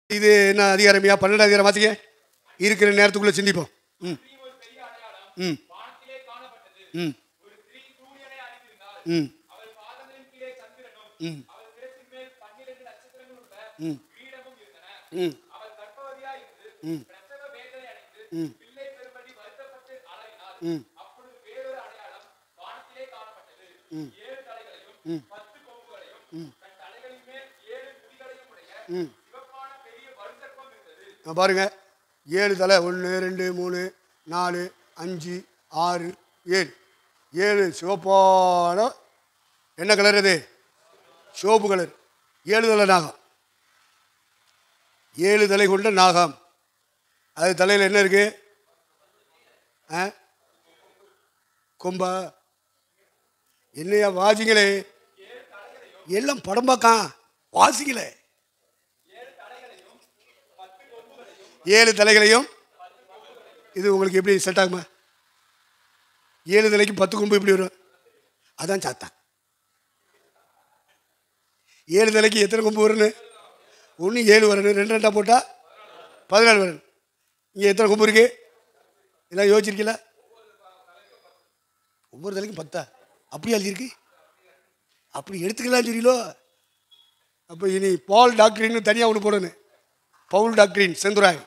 இது என்ன அதிகாரமையா? 12 அதிகாரம் வாசிங்க. இருக்கிற நேரத்துக்குள்ள சிந்திப்போம். ம் ம் ம் ம் ம் ம் ம் ம் ம் ம் பாருங்க, 7 தலை. 1 2 3 4 5 6 7 7 சிவப்பான என்ன கலர்? அது சிவப்பு கலர். 7 தலை நாகம். 7 தலை கொண்ட நாகம். அது தலையில் என்ன இருக்கு? கொம்பா? என்னையா வாசிங்களே, எல்லாம் படம் பார்க்க வாசிங்களே. 7 தலைகளையும். இது உங்களுக்கு எப்படி செட் ஆகுமா? 7 தலைக்கு 10 கொம்பு எப்படி வரும்? அதான் சாத்தான். 7 தலைக்கு எத்தனை கொம்பு வரும்னு? 1 7 வரணும், 2 2 போட்டால் 14 வரணும். இங்கே எத்தனை கொம்பு இருக்கு? எல்லாம் யோசிச்சிருக்கீங்களா? ஒவ்வொரு தலைக்கும் 10. அப்படி எழுதியிருக்கு. அப்படி எடுத்துக்கலாம் சொல்லிலோ. அப்போ இனி பால் டாக்டரின்னு தனியாக ஒன்று போடணும். பவுல் டாக்டரின் செந்துராய்.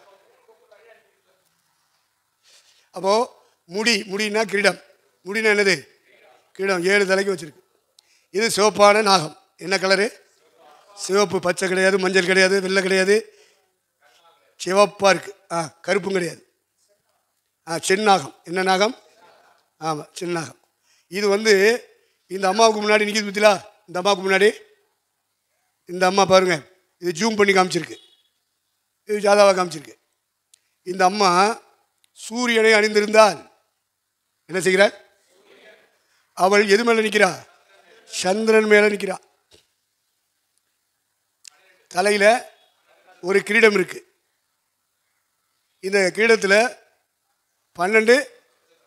அப்போது முடினா கிரீடம். முடினா என்னது? கிரீடம். 7 தலைக்கு வச்சிருக்கு. இது சிவப்பான நாகம். என்ன கலரு? சிவப்பு. பச்சை கிடையாது, மஞ்சள் கிடையாது, வெள்ளை கிடையாது, சிவப்பாக இருக்கு. கருப்பும் கிடையாது. செந்நாகம். என்ன நாகம்? ஆமாம், செந்நாகம். இது இந்த அம்மாவுக்கு முன்னாடி நிற்கிது பத்திலா? இந்த அம்மாவுக்கு முன்னாடி இந்த அம்மா பாருங்க, இது ஜூம் பண்ணி காமிச்சிருக்கு, இது ஜாதாவாக காமிச்சிருக்கு. இந்த அம்மா சூரியனை அணிந்திருந்தால் என்ன செய்கிறாள்? அவள் எது மேலே நிற்கிறா? சந்திரன் மேலே நிற்கிறா. தலையில் ஒரு கிரீடம் இருக்கு. இந்த கிரீடத்தில் 12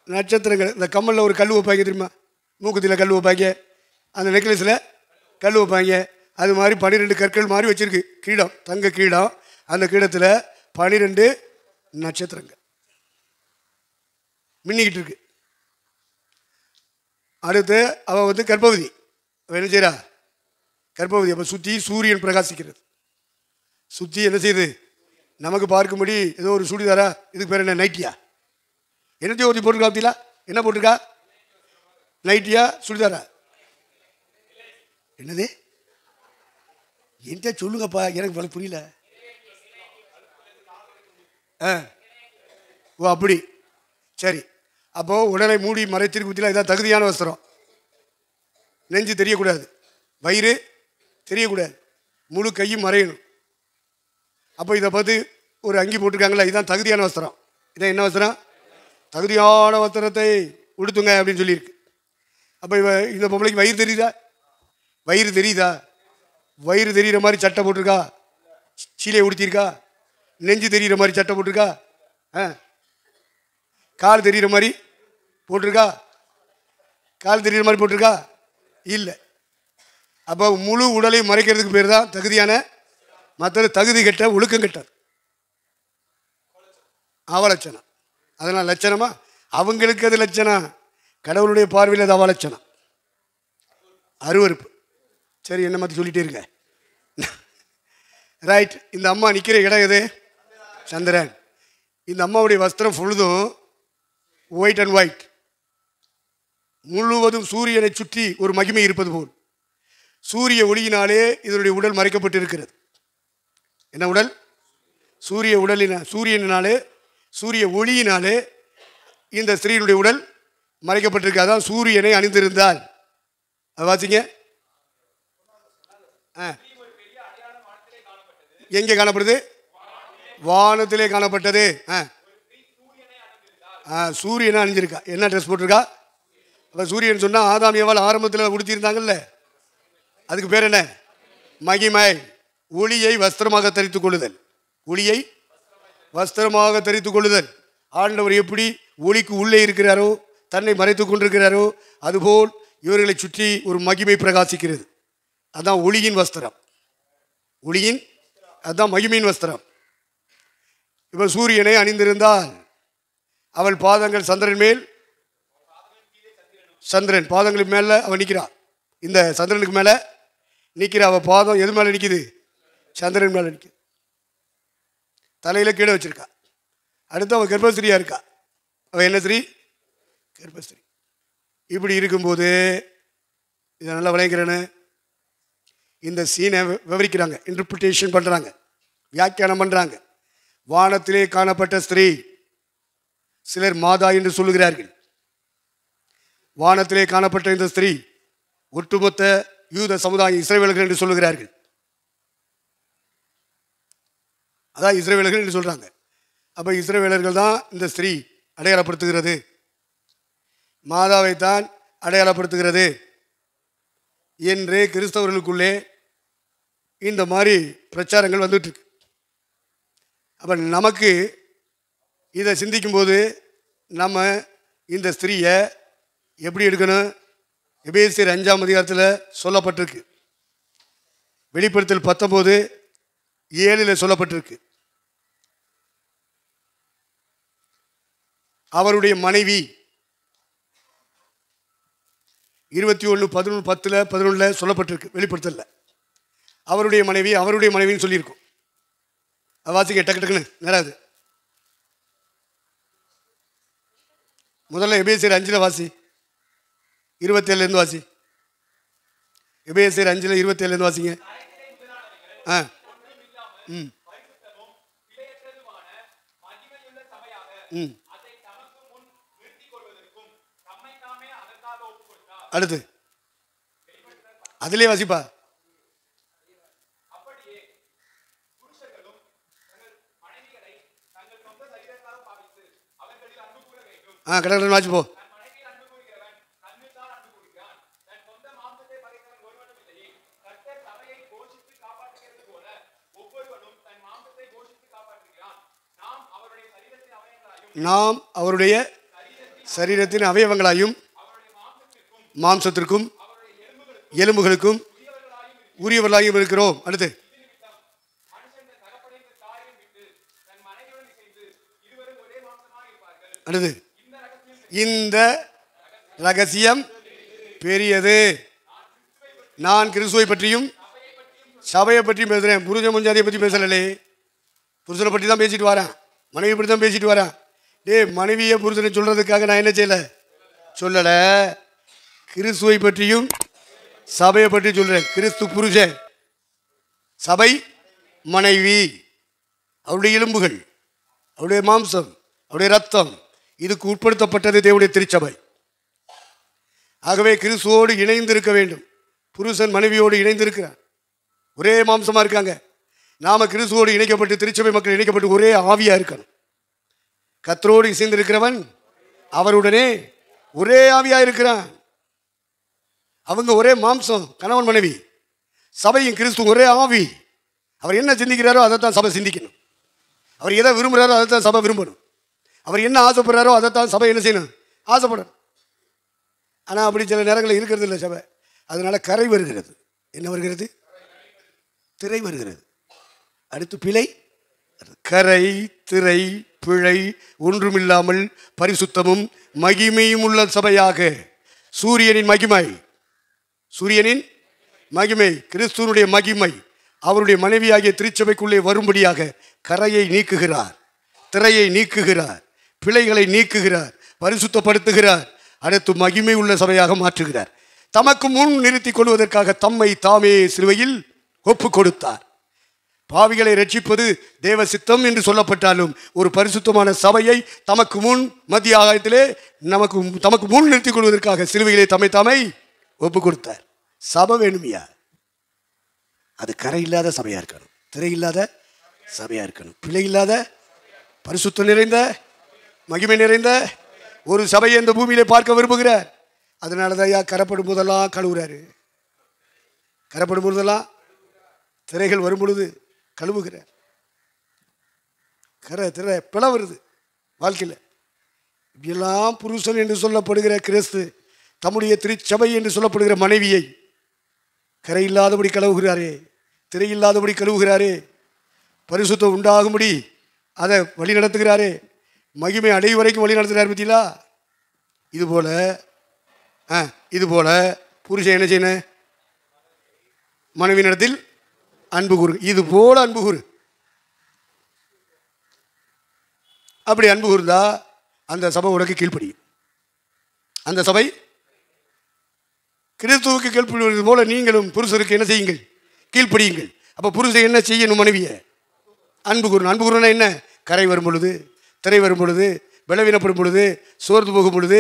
நட்சத்திரங்கள். இந்த கம்மலில் ஒரு கல் வைப்பாங்க தெரியுமா? மூக்குத்தியில் கல் வைப்பாங்க, அந்த நெக்லஸில் கல் வைப்பாங்க. அது மாதிரி 12 கற்கள் மாதிரி வச்சிருக்கு கிரீடம், தங்க கிரீடம். அந்த கிரீடத்தில் 12 நட்சத்திரங்கள் மின்னிக்கிட்டு இருக்கு. அடுத்து அவள் கர்ப்பவதி. அவள் என்ன செய்கிறா? கர்ப்பவதி. அப்போ சுற்றி சூரியன் பிரகாசிக்கிறது. சுற்றி என்ன செய்யுது? நமக்கு பார்க்கும்படி ஏதோ ஒரு சுடிதாரா? இதுக்கு பேர் என்ன? நைட்டியா? என்னத்தையும் ஒருத்தி போட்டிருக்கா பார்த்தீங்களா? என்ன போட்டிருக்கா? நைட்டியா சுடிதாரா? என்னது? என்கிட்ட சொல்லுங்கப்பா, எனக்கு புரியல. ஓ அப்படி, சரி. அப்போது உடலை மூடி மறைத்திருக்கு பற்றிலாம் இதான் தகுதியான வஸ்திரம். நெஞ்சு தெரியக்கூடாது, வயிறு தெரியக்கூடாது, முழு கையும் மறையணும். அப்போ இதை பார்த்து ஒரு அங்கி போட்டிருக்காங்களா? இதுதான் தகுதியான வஸ்திரம். இதான் என்ன வஸ்திரம்? தகுதியான வஸ்திரத்தை உடுத்துங்க அப்படின்னு சொல்லியிருக்கு. அப்போ இந்த பொம்பளைக்கு வயிறு தெரியுதா? வயிறு தெரியுதா? வயிறு தெரிகிற மாதிரி சட்டை போட்டிருக்கா? சீலையை உடுத்திருக்கா? நெஞ்சு தெரிகிற மாதிரி சட்டை போட்டிருக்கா? கால் தெரிகிற மாதிரி போட்டிருக்கா? கால் தெரிகிற மாதிரி போட்டிருக்கா? இல்லை. அப்போ முழு உடலையும் மறைக்கிறதுக்கு பேர் தான் தகுதியான. மற்ற தகுதி கெட்ட, ஒழுக்கம் கெட்டார், அவலட்சணம். அதெல்லாம் லட்சணமா? அவங்களுக்கு அது லட்சணம், கடவுளுடைய பார்வையில் அது அவலட்சணம், அருவருப்பு. சரி, என்ன மாதிரி சொல்லிட்டே இருங்க. ரைட். இந்த அம்மா நிற்கிற இடம் எது? சந்திரன். இந்த அம்மாவுடைய வஸ்திரம் ஃபுல்லும் ஒயிட் அண்ட் ஒயிட், முழுவதும் சூரியனை சுற்றி ஒரு மகிமை இருப்பது போல். சூரிய ஒளியினாலே இதனுடைய உடல் மறைக்கப்பட்டு இருக்கிறது. என்ன உடல்? சூரியனினாலே, சூரிய ஒளியினாலே இந்த ஸ்திரீனுடைய உடல் மறைக்கப்பட்டிருக்கு. அதான் சூரியனை அணிந்திருந்தால். அது வாசிங்க. எங்கே காணப்படுது? வானத்திலே காணப்பட்டது. சூரியனை அணிஞ்சிருக்கா. என்ன ட்ரெஸ் போட்டிருக்கா? அப்போ சூரியன் சொன்னால் ஆதாம் ஏவாள் ஆரம்பத்தில் உடுத்தியிருந்தாங்கல்ல, அதுக்கு பேர் என்ன? மகிமை. ஒளியை வஸ்திரமாக தரித்துக் கொள்ளுதல். ஒளியை வஸ்திரமாக தரித்துக் கொள்ளுதல். ஆண்டவர் எப்படி ஒளிக்கு உள்ளே இருக்கிறாரோ, தன்னை மறைத்துக் கொண்டிருக்கிறாரோ, அதுபோல் இவர்களை சுற்றி ஒரு மகிமை பிரகாசிக்கிறது. அதான் ஒளியின் வஸ்திரம். ஒளியின் அதுதான் மகிமையின் வஸ்திரம். இப்போ சூரியனை அணிந்திருந்தால் அவள் பாதங்கள் சந்திரன் மேல், சந்திரன் பாதங்களுக்கு மேலே அவள் நிற்கிறாள். இந்த சந்திரனுக்கு மேலே நிற்கிற அவள் பாதம் எது மேலே நிற்கிது? சந்திரன் மேலே நிற்கிது. தலையில் கீழே வச்சிருக்கா. அடுத்து அவள் கர்ப்பஸ்திரியாக இருக்கா. அவள் என்ன ஸ்திரீ? கர்ப்பஸ்திரீ. இப்படி இருக்கும்போது இதை நல்லா விளைக்கிறேன்னு இந்த சீனை விவரிக்கிறாங்க, இன்டர்பிரிட்டேஷன் பண்ணுறாங்க, வியாக்கியானம் பண்ணுறாங்க. வானத்திலே காணப்பட்ட ஸ்திரீ, சிலர் மாதா என்று சொல்லுகிறார்கள். வானத்திலே காணப்பட்ட இந்த ஸ்திரீ ஒட்டுமொத்த யூத சமுதாய இஸ்ரவேலர்கள் என்று சொல்லுகிறார்கள். அதான் இஸ்ரவேலர்கள் என்று சொல்றாங்க. அப்போ இஸ்ரவேலர்கள் தான் இந்த ஸ்திரீ அடையாளப்படுத்துகிறது, மாதாவைத்தான் அடையாளப்படுத்துகிறது என்று கிறிஸ்தவர்களுக்குள்ளே இந்த மாதிரி பிரச்சாரங்கள் வந்துட்டு இருக்கு. அப்போ நமக்கு இதை சிந்திக்கும்போது நம்ம இந்த ஸ்திரீயை எப்படி எடுக்கணும்? எபேசியர் 5ஆம் அதிகாரத்தில் சொல்லப்பட்டிருக்கு. வெளிப்படுத்தல் 19:7 சொல்லப்பட்டிருக்கு. அவருடைய மனைவி 21:11 சொல்லப்பட்டிருக்கு. வெளிப்படுத்தல அவருடைய மனைவின்னு சொல்லியிருக்கும். வாசிக்க டக்கு டக்குன்னு நேராது. முதல்ல எபேசியர் 5 வாசி, 27 வாசி. எபேசியர் 5 27 வாசிங்க. அடுத்து அதிலே வாசிப்பா. கடற்கரை வாசி போ. நாம் அவருடைய சரீரத்தின் அவயவங்களாயும் மாம்சத்திற்கும் எலும்புகளுக்கும் உரியவர்களாயும் இருக்கிறோம். அடுத்து அடுத்து இந்த ரகசியம் பெரியது. நான் கிறிஸ்துவை பற்றியும் சபையை பற்றியும் பேசுகிறேன். புருஷ முஞ்சாதியை பற்றி பேசலே, புருஷனை பற்றி தான் பேசிட்டு வரேன், மனைவி பற்றி தான் பேசிட்டு வரேன். மனைவியை புருஷனை சொல்றதுக்காக நான் என்ன செய்யலை, சொல்லலை. கிறிஸ்துவை பற்றியும் சபையை பற்றி சொல்றேன். கிறிஸ்து புருஷன், சபை மனைவி, அவருடைய எலும்புகள், அவருடைய மாம்சம், அவருடைய ரத்தம், இதுக்கு உட்படுத்தப்பட்டது தேவனுடைய திருச்சபை. ஆகவே கிறிஸ்துவோடு இணைந்து இருக்க வேண்டும். புருஷன் மனைவியோடு இணைந்து இருக்கிறார், ஒரே மாம்சமா இருக்காங்க. நாம கிறிஸ்துவோடு இணைக்கப்பட்டு, திருச்சபை மக்கள் இணைக்கப்பட்டு ஒரே ஆவியா இருக்கணும். கர்த்தரோடு இசைந்து இருக்கிறவன் அவருடனே ஒரே ஆவியா இருக்கிறான். அவங்க ஒரே மாம்சம், கணவன் மனைவி. சபையும் கிறிஸ்து ஒரே ஆவி. அவர் என்ன சிந்திக்கிறாரோ அதைத்தான் சபை சிந்திக்கணும். அவர் எதை விரும்புகிறாரோ அதைத்தான் சபை விரும்பணும். அவர் என்ன ஆசைப்படுறாரோ அதைத்தான் சபை என்ன செய்யணும், ஆசைப்படணும். ஆனால் அப்படி சில நேரங்களில் இருக்கிறது இல்லை சபை. அதனால கரை வருகிறது. என்ன வருகிறது? திரை வருகிறது. அடுத்து பிழை. கரை, திரை, பிழை ஒன்றுமில்லாமல் பரிசுத்தமும் மகிமையும் உள்ள சபையாக, சூரியனின் மகிமை, சூரியனின் மகிமை, கிறிஸ்துவனுடைய மகிமை அவருடைய மனைவியாகிய திருச்சபைக்குள்ளே வரும்படியாக கரையை நீக்குகிறார், திரையை நீக்குகிறார், பிழைகளை நீக்குகிறார், பரிசுத்தப்படுத்துகிறார். அடுத்து மகிமை உள்ள சபையாக மாற்றுகிறார். தமக்கு முன் நிறுத்தி கொள்வதற்காக தம்மை தாமே சிலுவையில் ஒப்பு கொடுத்தார். பாவிகளை ரட்சிப்பது தேவ சித்தம் என்று சொல்லப்பட்டாலும் ஒரு பரிசுத்தமான சபையை தமக்கு முன் மத்திய ஆகாயத்திலே தமக்கு முன் நிறுத்திக் கொள்வதற்காக சிலுவையிலே தம்மை தாமே ஒப்பு கொடுத்தார். சபை வேணுமையா? அது கரை இல்லாத சபையா இருக்கணும், திரை இல்லாத சபையா இருக்கணும், பிழை இல்லாத, பரிசுத்தம் நிறைந்த, மகிமை நிறைந்த ஒரு சபையை இந்த பூமியிலே பார்க்க விரும்புகிறார். அதனாலதான் ஐயா கரப்படும் போதெல்லாம் கழுவுறாரு. கரப்படும் போதெல்லாம் திரைகள் வரும் பொழுது கழுவுகிறார். கரை திரை பிள வருது வாழ்க்கையில். இப்படியெல்லாம் புருஷன் என்று சொல்லப்படுகிற கிறிஸ்து தம்முடைய திருச்சபை என்று சொல்லப்படுகிற மனைவியை கரை இல்லாதபடி கழுவுகிறாரே, திரை இல்லாதபடி கழுவுகிறாரே. பரிசுத்தம் உண்டாகும்படி அதை வழி நடத்துகிறாரே, மகிமை அடையும் வரைக்கும் வழி நடத்துகிறார் பற்றிங்களா? இதுபோல் புருஷன் என்ன செய்யணும்? மனைவி நடத்தில் அன்பு கூறு. இது போல அன்பு கூறு. அப்படி அன்பு கூர்ந்தா அந்த சபை உனக்கு கீழ்ப்படியும். அந்த சபை கிறிஸ்துவுக்கு கீழ்ப்படிவது போல நீங்களும் புருஷருக்கு என்ன செய்யுங்கள்? கீழ்ப்படியுங்கள். அப்போ புருஷன் என்ன செய்யணும்? மனைவியை அன்பு கூறணும். அன்பு கூறனா என்ன? கரை வரும் பொழுது, திரை வரும் பொழுது, பலவீனப்படும் பொழுது, சோர்ந்து போகும் பொழுது,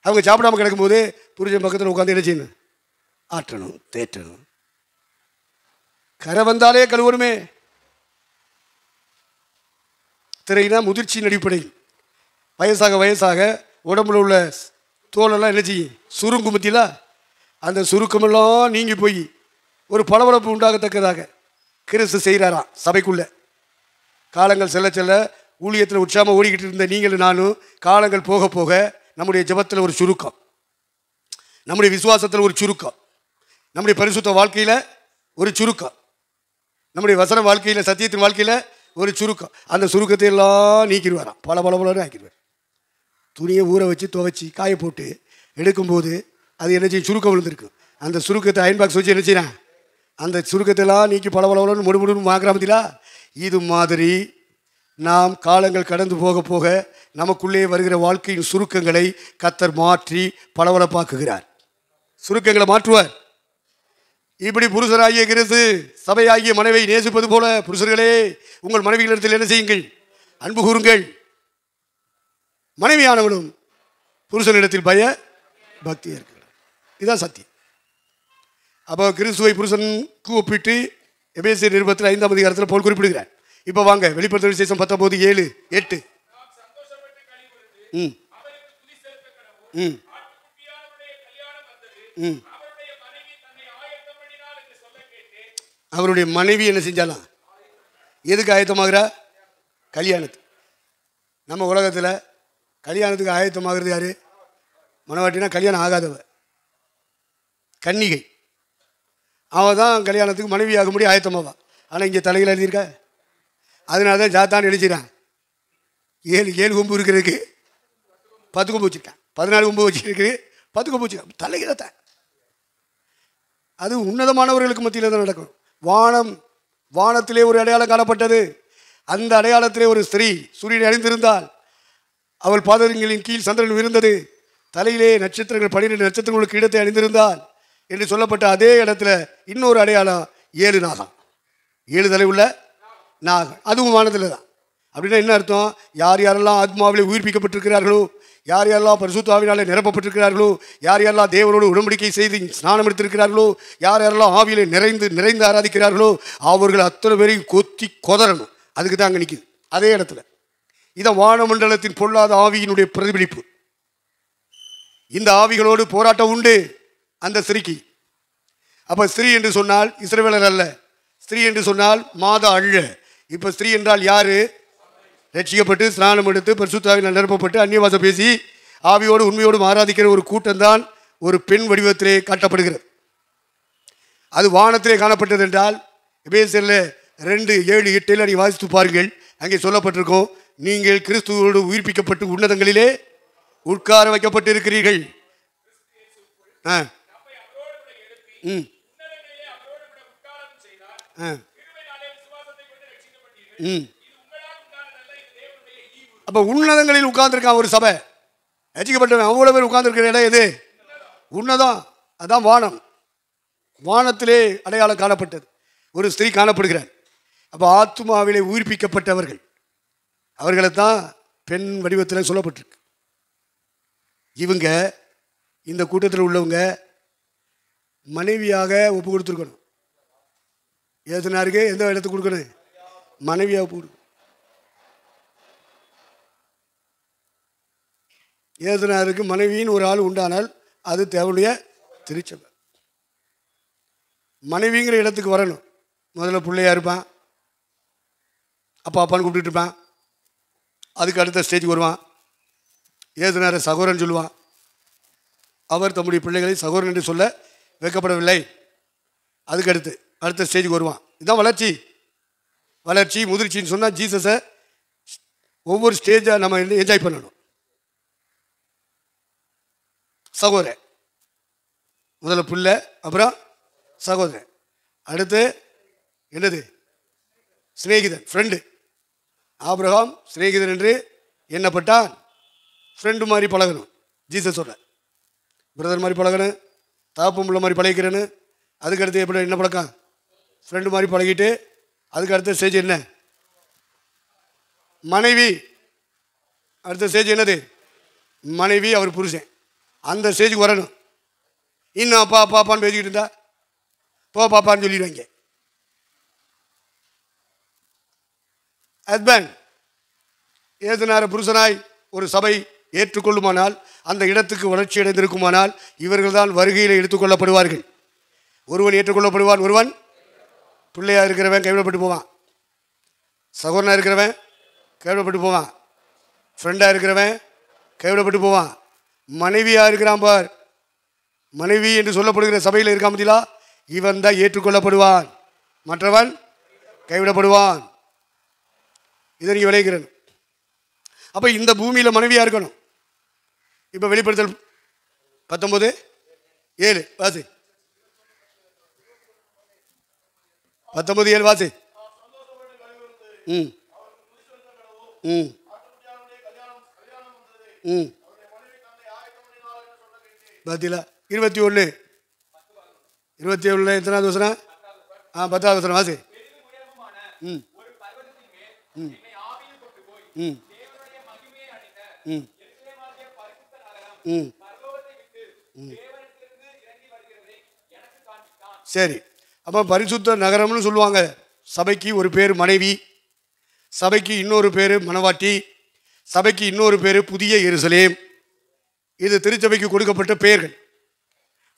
அவங்க சாப்பிடாமல் கிடக்கும்போது புருஷன் பக்கத்தில் உட்காந்து என்ன செய்யணும்? ஆற்றணும், தேற்றணும். கரை வந்தாலே கழுவணுமே. திரைனா முதிர்ச்சியின் அடிப்படையில் வயசாக வயசாக உடம்புல உள்ள தோலெல்லாம் என்ன செய்யும்? சுருங்கும் பற்றியில அந்த சுருக்கமெல்லாம் நீங்கி போய் ஒரு பளபளப்பு உண்டாகத்தக்கதாக கிறிஸ்து செய்கிறாராம் சபைக்குள்ள. காலங்கள் செல்ல செல்ல ஊழியத்தில் உற்சாகமாக ஓடிக்கிட்டு இருந்த நீங்களும் நானும் காலங்கள் போக போக நம்முடைய ஜெபத்தில் ஒரு சுருக்கம், நம்முடைய விசுவாசத்தில் ஒரு சுருக்கம், நம்முடைய பரிசுத்த வாழ்க்கையில் ஒரு சுருக்கம், நம்முடைய வசன வாழ்க்கையில் சத்தியத்தின் வாழ்க்கையில் ஒரு சுருக்கம். அந்த சுருக்கத்தை எல்லாம் நீக்கிடுவாராம். பல ஆக்கிடுவார். துணியை ஊற வச்சு துவைச்சி காய போட்டு எடுக்கும்போது அது என்ன செய்யும்? சுருக்கம் விழுந்திருக்கு. அந்த சுருக்கத்தை அயன் பாக்ஸ் வச்சு என்ன செய்யறேன்? அந்த சுருக்கத்தையெல்லாம் நீக்கி பளபளன்னு முடுமுடுன்னு மாக்கிராமத்திலா. இது மாதிரி நாம் காலங்கள் கடந்து போக போக நமக்குள்ளே வருகிற வாழ்க்கையின் சுருக்கங்களை கர்த்தர் மாற்றி பளபளப்பாக்குகிறார். சுருக்கங்களை மாற்றுவார். இப்படி புருஷராகிய கிறிஸ்து சபையாகிய மனைவியை நேசிப்பது போல புருஷர்களே உங்கள் மனைவிகளிடத்தில் என்ன செய்யுங்கள்? அன்பு கூறுங்கள். மனைவியானவளும் புருஷனிடத்தில் பய பக்தியாக இருக்கிறார். இதுதான் சத்தியம். அப்போ கிறிஸ்துவை புருஷனுக்கு ஒப்பிட்டு எபேசியர் நிருபத்தில் 5ஆம் அதிகாரத்தில் போல் குறிப்பிடுகிறார். இப்போ வாங்க வெளிப்படுத்தல் விசேஷம் 19:7-8. அவருடைய மனைவி என்ன செஞ்சாலாம்? எதுக்கு ஆயத்தமாகிறா? கல்யாணத்துக்கு. நம்ம உலகத்தில் கல்யாணத்துக்கு ஆயத்தமாகிறது யாரு? மனவாட்டினா கல்யாணம் ஆகாதவ, கன்னிகை. அவள் தான் கல்யாணத்துக்கு மனைவி ஆகும்படி ஆயத்தமாவா. ஆனால் இங்கே தலையில் எழுதியிருக்க. அதனால தான் ஜாத்தான் எழுதிறான். 7 கொம்பு இருக்கிறதுக்கு 10 கொம்பு வச்சுருக்கான். 14 கொம்பு வச்சுருக்கு, 10 கொம்பு வச்சுருக்கான். தலையில தான். அது உன்னதமானவர்களுக்கு மத்தியில் தான் நடக்கும். வானத்திலே ஒரு அடையாளம் காணப்பட்டது. அந்த அடையாளத்திலே ஒரு ஸ்திரீ சூரியனை அணிந்திருந்தால் அவள் பாதங்களின் கீழ் சந்திரன் இருந்தது. தலையிலே நட்சத்திரங்கள் 12 நட்சத்திரங்களுக்கு இடத்தை அணிந்திருந்தால் என்று சொல்லப்பட்ட அதே இடத்துல இன்னொரு அடையாளம் 7 நாகம், 7 தலை உள்ள நாகம். அதுவும் வானத்தில் தான். அப்படின்னா என்ன அர்த்தம்? யார் யாரெல்லாம் ஆத்மாவிலே உயிர்ப்பிக்கப்பட்டிருக்கிறார்களோ, யார் யாரெல்லாம் பரிசுத்த ஆவியினாலே நிரப்பப்பட்டிருக்கிறார்களோ, யார் யாரெல்லாம் தேவனோடு உடன்படிக்கை செய்து ஸ்நானம் எடுத்திருக்கிறார்களோ, யார் யாரெல்லாம் ஆவியிலே நிறைந்து ஆராதிக்கிறார்களோ அவர்கள் அத்தனை பேரையும் கொத்தி கொதறணும். அதுக்கு தான் அங்கே நிற்குது அதே இடத்துல. இதான் வானமண்டலத்தின் பொல்லாத ஆவியினுடைய பிரதிபலிப்பு. இந்த ஆவிகளோடு போராட்டம் உண்டு அந்த ஸ்திரீக்கு. அப்போ ஸ்திரீ என்று சொன்னால் இஸ்ரவேலர் அல்ல, ஸ்திரீ என்று சொன்னால் மாத அள்ள. இப்போ ஸ்திரீ என்றால் யாரு? ரட்சிக்கப்பட்டு ஸ்நானம் எடுத்து பரிசுத்த ஆவியினால் நிரப்பப்பட்டு அந்நியபாஷை பேசி ஆவியோடு உண்மையோடும் ஆராதிக்கிற ஒரு கூட்டம் தான் ஒரு பெண் வடிவத்திலே காட்டப்படுகிறது. அது வானத்திலே காணப்பட்டது என்றால் எபேசியரில் 2:7-8 நீ வாசித்து பாருங்கள். அங்கே சொல்லப்பட்டிருக்கோம், நீங்கள் கிறிஸ்துவோடு உயிர்ப்பிக்கப்பட்டு உன்னதங்களிலே உட்கார வைக்கப்பட்டு இருக்கிறீர்கள். அப்போ உன்னதங்களில் உட்கார்ந்துருக்கான் ஒரு சபை. ரட்சிக்கப்பட்டவன் அவ்வளோ பேர் உட்கார்ந்துருக்கிற இடம் எது? உன்னதம். அதான் வானம். வானத்திலே அடையாளம் காணப்பட்டது. ஒரு ஸ்திரீ காணப்படுகிறார். அப்போ ஆத்துமாவிலே உயிர்ப்பிக்கப்பட்டவர்கள் அவர்களை தான் பெண் வடிவத்தில் சொல்லப்பட்டிருக்கு. இவங்க இந்த கூட்டத்தில் உள்ளவங்க மனைவியாக ஒப்பு கொடுத்துருக்கணும். ஏசுனாருக்கு எந்த இடத்துக்கு கொடுக்கணும்? மனைவியாக ஒப்பு கொடுக்கணும். ஏசுனாருக்கு மனைவின்னு ஒரு ஆள் உண்டானால் அது தேவனுடைய திருச்சபை. மனைவிங்கிற இடத்துக்கு வரணும். முதல்ல பிள்ளையா இருப்பான், அப்பா அப்பான்னு கூப்பிட்டு இருப்பான். அதுக்கு அடுத்த ஸ்டேஜுக்கு வருவான். ஏசுனாரை சகோதரன் சொல்லுவான். அவர் தம்முடைய பிள்ளைகளை சகோதரன் என்று சொல்ல வைக்கப்படவில்லை. அதுக்கு அடுத்த ஸ்டேஜுக்கு வருவான். இதுதான் வளர்ச்சி. வளர்ச்சி முதிர்ச்சின்னு சொன்னால் ஜீசஸை ஒவ்வொரு ஸ்டேஜாக நம்ம என்ஜாய் பண்ணணும். சகோதரன் முதல்ல பிள்ளை, அப்புறம் சகோதரன், அடுத்து என்னது சிநேகிதன், ஃப்ரெண்டு. ஆபிரகாம் சிநேகிதன் என்று எண்ணப்பட்டான். ஃப்ரெண்டு மாதிரி பழகணும். ஜீசஸ் சொல்ற பிரதர் மாதிரி பழகணும், தாப்பும் உள்ள மாதிரி பழகிக்கிறேன்னு. அதுக்கடுத்து எப்படி என்ன பழக்கம்? ஃப்ரெண்டு மாதிரி பழகிட்டு அதுக்கு அடுத்த ஸ்டேஜ் என்ன? மனைவி. அடுத்த ஸ்டேஜ் என்னது? மனைவி, அவர் புருஷன். அந்த ஸ்டேஜுக்கு வரணும். இன்னும் அப்பா அப்பா அப்பான்னு பேசிக்கிட்டு இருந்தா போ பாப்பான்னு சொல்லிடுவாங்க. ஹஸ்பண்ட் ஏதுனார புருஷனாய் ஒரு சபை ஏற்றுக்கொள்ளுமானால், அந்த இடத்துக்கு வளர்ச்சி அடைந்திருக்குமானால், இவர்கள் தான் வருகையில் எடுத்துக்கொள்ளப்படுவார்கள். ஒருவன் ஏற்றுக்கொள்ளப்படுவான், ஒருவன் பிள்ளையாக இருக்கிறவன் கைவிடப்பட்டு போவான், சகோதரனாக இருக்கிறவன் கைவிடப்பட்டு போவான், ஃப்ரெண்டாக இருக்கிறவன் கைவிடப்பட்டு போவான். மனைவியாக இருக்கிறான் பார், மனைவி என்று சொல்லப்படுகிற சபையில் இருக்கான் பத்திலா, இவன் தான் ஏற்றுக்கொள்ளப்படுவான், மற்றவன் கைவிடப்படுவான். இதை நீங்கள் விளைகிறேன். அப்போ இந்த பூமியில் மனைவியாக இருக்கணும். இப்போ வெளிப்படுத்தல் 19:7 வாசி. 19:7 வாசி. ம் ம் ம் பார்த்தீங்களா? 21 எத்தனாவது வசனம்? 10வது வசனம் வாசி. ம் ம் ம் ம் ம் சரி. அப்போ பரிசுத்த நகரம்னு சொல்லுவாங்க. சபைக்கு ஒரு பேர் மனைவி, சபைக்கு இன்னொரு பேர் மணவாட்டி, சபைக்கு இன்னொரு பேர் புதிய எருசலேம். இது திருச்சபைக்கு கொடுக்கப்பட்ட பெயர்கள்.